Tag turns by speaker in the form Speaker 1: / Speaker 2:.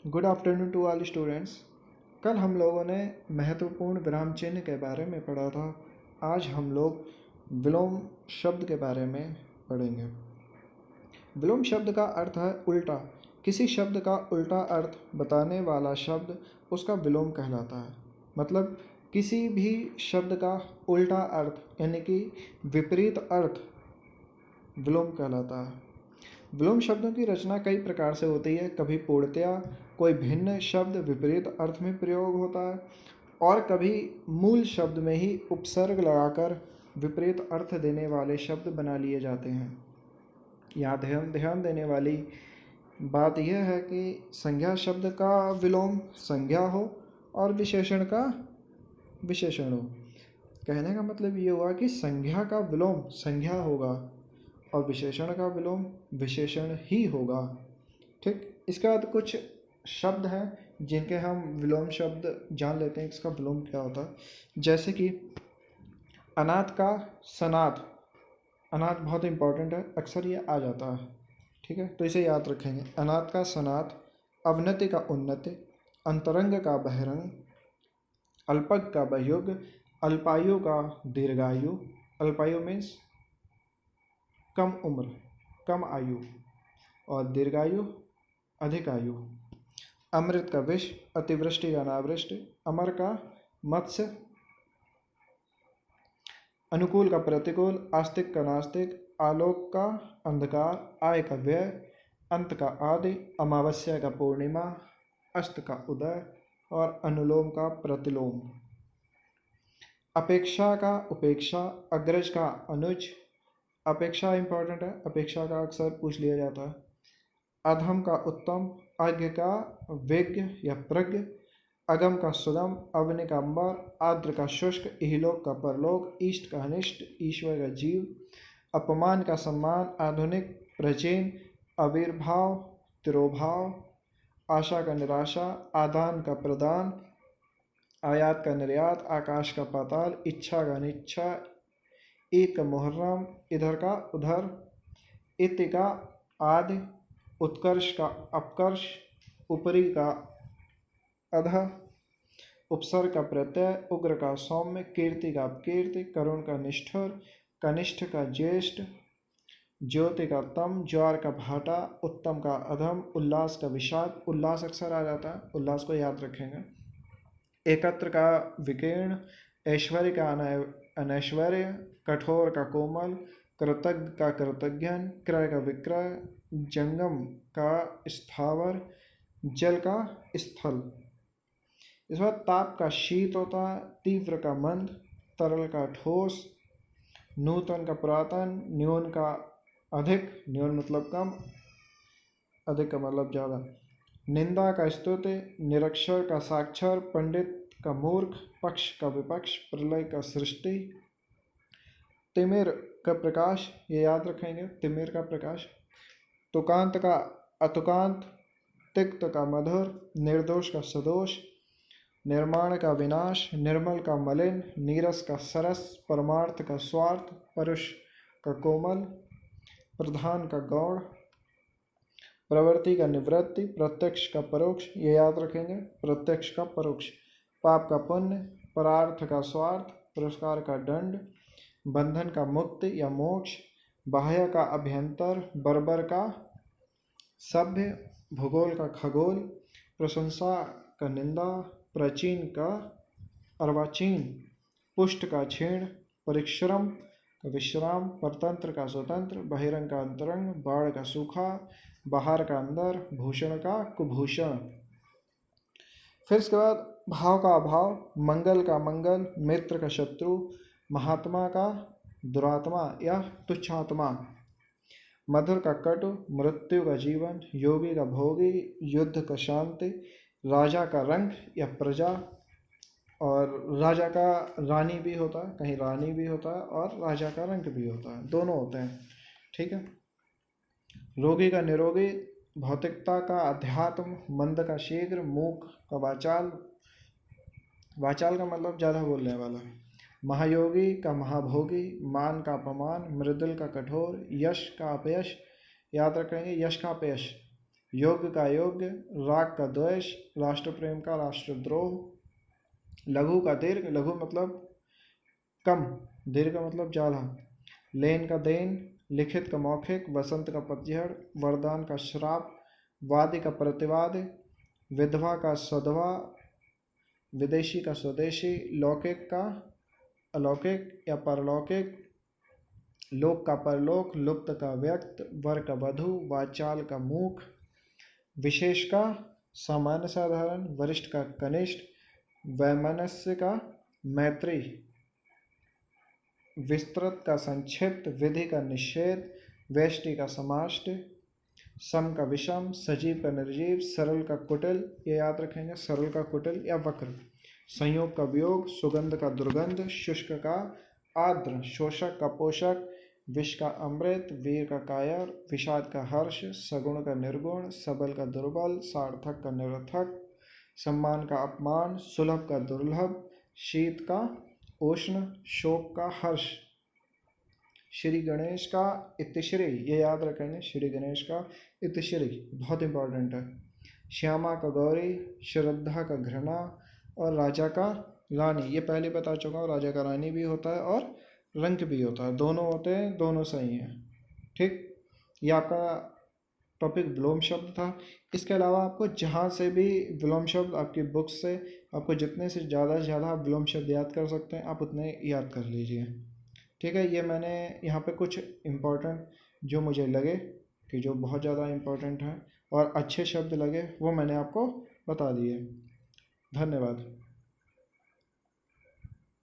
Speaker 1: Good afternoon to all students. कल हम लोगों ने महत्वपूर्ण विराम चिन्ह के बारे में पढ़ा था। आज हम लोग विलोम शब्द के बारे में पढ़ेंगे। विलोम शब्द का अर्थ है उल्टा। किसी शब्द का उल्टा अर्थ बताने वाला शब्द उसका विलोम कहलाता है। मतलब किसी भी शब्द का उल्टा अर्थ यानी कि विपरीत अर्थ विलोम कहलाता है। विलोम शब्दों की रचना कई प्रकार से होती है। कभी पूर्णतया कोई भिन्न शब्द विपरीत अर्थ में प्रयोग होता है और कभी मूल शब्द में ही उपसर्ग लगाकर विपरीत अर्थ देने वाले शब्द बना लिए जाते हैं। यहाँ ध्यान देने वाली बात यह है कि संज्ञा शब्द का विलोम संज्ञा हो और विशेषण का विशेषण हो। कहने का मतलब ये हुआ कि संज्ञा का विलोम संज्ञा होगा और विशेषण का विलोम विशेषण ही होगा। ठीक, इसके बाद कुछ शब्द हैं जिनके हम विलोम शब्द जान लेते हैं इसका विलोम क्या होता है। जैसे कि अनाथ का सनाथ। अनाथ बहुत इंपॉर्टेंट है, अक्सर ये आ जाता है। ठीक है, तो इसे याद रखेंगे। अनाथ का सनाथ, अवनति का उन्नति, अंतरंग का बहिरंग, अल्पज्ञ का बह्युग, अल्पायु का दीर्घायु। अल्पायु मीन्स कम उम्र, कम आयु, और दीर्घायु अधिक आयु। अमृत का विष, अतिवृष्टि का अनावृष्टि, अमर का मत्स्य, अनुकूल का प्रतिकूल, आस्तिक का नास्तिक, आलोक का अंधकार, आय का व्यय, अंत का आदि, अमावस्या का पूर्णिमा, अस्त का उदय और अनुलोम का प्रतिलोम। अपेक्षा का उपेक्षा, अग्रज का अनुज। अपेक्षा इंपॉर्टेंट है, अपेक्षा का अक्सर पूछ लिया जाता है। अधम का उत्तम, अज्ञ का विज्ञ या प्रज्ञ, अगम का सुगम, अवनि का अंबर, आद्र का शुष्क, इहलोक का परलोक, इष्ट का अनिष्ट, ईश्वर का जीव, अपमान का सम्मान, आधुनिक प्राचीन, आविर्भाव तिरोभाव, आशा का निराशा, आदान का प्रदान, आयात का निर्यात, आकाश का पाताल, इच्छा का अनिच्छा, ईद का मुहर्रम, इधर का उधर, इति का आदि, उत्कर्ष का अपकर्ष, ऊपरी का अधः, उपसर्ग का प्रत्यय, उग्र का सौम्य, कीर्ति का अपकीर्ति, करुण का निष्ठुर, कनिष्ठ का ज्येष्ठ, ज्योति का तम, ज्वार का भाटा, उत्तम का अधम, उल्लास का विषाद। उल्लास अक्सर आ जाता है, उल्लास को याद रखेंगे। एकत्र का विकीर्ण, ऐश्वर्य का अनैश्वर्य, कठोर का कोमल, कृतज्ञ का कृतज्ञन, क्रय का विक्रय, जंगम का स्थावर, जल का स्थल। इस बार ताप का शीत होता है, तीव्र का मंद, तरल का ठोस, नूतन का पुरातन, न्यून का अधिक, न्यून मतलब कम, अधिक का मतलब ज़्यादा, निंदा का स्तुति, निरक्षर का साक्षर, पंडित का मूर्ख, पक्ष का विपक्ष, प्रलय का सृष्टि, तिमिर का प्रकाश, ये याद रखेंगे, तिमिर का प्रकाश, तुकांत का अतुकांत, तिक्त का मधुर, निर्दोष का सदोष, निर्माण का विनाश, निर्मल का मलिन, नीरस का सरस, परमार्थ का स्वार्थ, परुष का कोमल, प्रधान का गौण, प्रवृत्ति का निवृत्ति, प्रत्यक्ष का परोक्ष, ये याद रखेंगे, प्रत्यक्ष का परोक्ष, पाप का पुण्य, परार्थ का स्वार्थ, पुरस्कार का दंड, बंधन का मुक्ति या मोक्ष, बाह्य का अभ्यंतर, बर्बर का सभ्य, भूगोल का खगोल, प्रशंसा का निंदा, प्राचीन का अर्वाचीन, पुष्ट का क्षीण, परिश्रम का विश्राम, परतंत्र का स्वतंत्र, बहिरंग का अंतरंग, बाढ़ का सूखा, बाहर का अंदर, भूषण का कुभूषण। फिर इसके बाद भाव का अभाव, मंगल का मंगल, मित्र का शत्रु, महात्मा का दुरात्मा या तुच्छात्मा, मधुर का कटु, मृत्यु का जीवन, योगी का भोगी, युद्ध का शांति, राजा का रंग या प्रजा, और राजा का रानी भी होता है, कहीं रानी भी होता है और राजा का रंग भी होता है, दोनों होते हैं। ठीक है, रोगी का निरोगी, भौतिकता का अध्यात्म, मंद का शीघ्र, मूक का वाचाल, वाचाल का मतलब ज़्यादा बोलने वाला, महायोगी का महाभोगी, मान का अपमान, मृदुल का कठोर, यश का अपयश, याद रखेंगे यश का अपयश, योग्य का योग्य, राग का द्वेष, राष्ट्र प्रेम का राष्ट्रद्रोह, लघु का दीर्घ, लघु मतलब कम, दीर्घ का मतलब ज़्यादा, लेन का देन, लिखित का मौखिक, वसंत का पतझड़, वरदान का श्राप, वादी का प्रतिवाद, विधवा का सधवा, विदेशी का स्वदेशी, लौकिक का अलौकिक या परलौकिक, लोक का परलोक, लुप्त का व्यक्त, वर का वधु, वाचाल का मूक, विशेष का सामान्य साधारण, वरिष्ठ का कनिष्ठ, वैमनस्य का मैत्री, विस्तृत का संक्षिप्त, विधि का निषेध, व्यष्टि का समाष्ट, सम का विषम, सजीव का निर्जीव, सरल का कुटिल, ये याद रखेंगे, सरल का कुटिल या वक्र, संयोग का वियोग, सुगंध का दुर्गंध, शुष्क का आर्द्र, शोषक का पोषक, विष का अमृत, वीर का कायर, विषाद का हर्ष, सगुण का निर्गुण, सबल का दुर्बल, सार्थक का निरर्थक, सम्मान का अपमान, सुलभ का दुर्लभ, शीत का उष्ण, शोक का हर्ष, श्री गणेश का इतिश्री, ये याद रखेंगे, श्री गणेश का इतिश्री बहुत इंपॉर्टेंट है, श्यामा का गौरी, श्रद्धा का घृणा और राजा का रानी, ये पहले बता चुका हूँ, राजा का रानी भी होता है और रंक भी होता है, दोनों होते हैं, दोनों सही हैं। ठीक, ये आपका टॉपिक विलोम शब्द था। इसके अलावा आपको जहाँ से भी विलोम शब्द आपकी बुक से आपको जितने से ज़्यादा विलोम शब्द याद कर सकते हैं आप उतने याद कर लीजिए। ठीक है, ये मैंने यहाँ पे कुछ इम्पोर्टेंट जो मुझे लगे कि जो बहुत ज़्यादा इम्पोर्टेंट है और अच्छे शब्द लगे वो मैंने आपको बता दिए। धन्यवाद।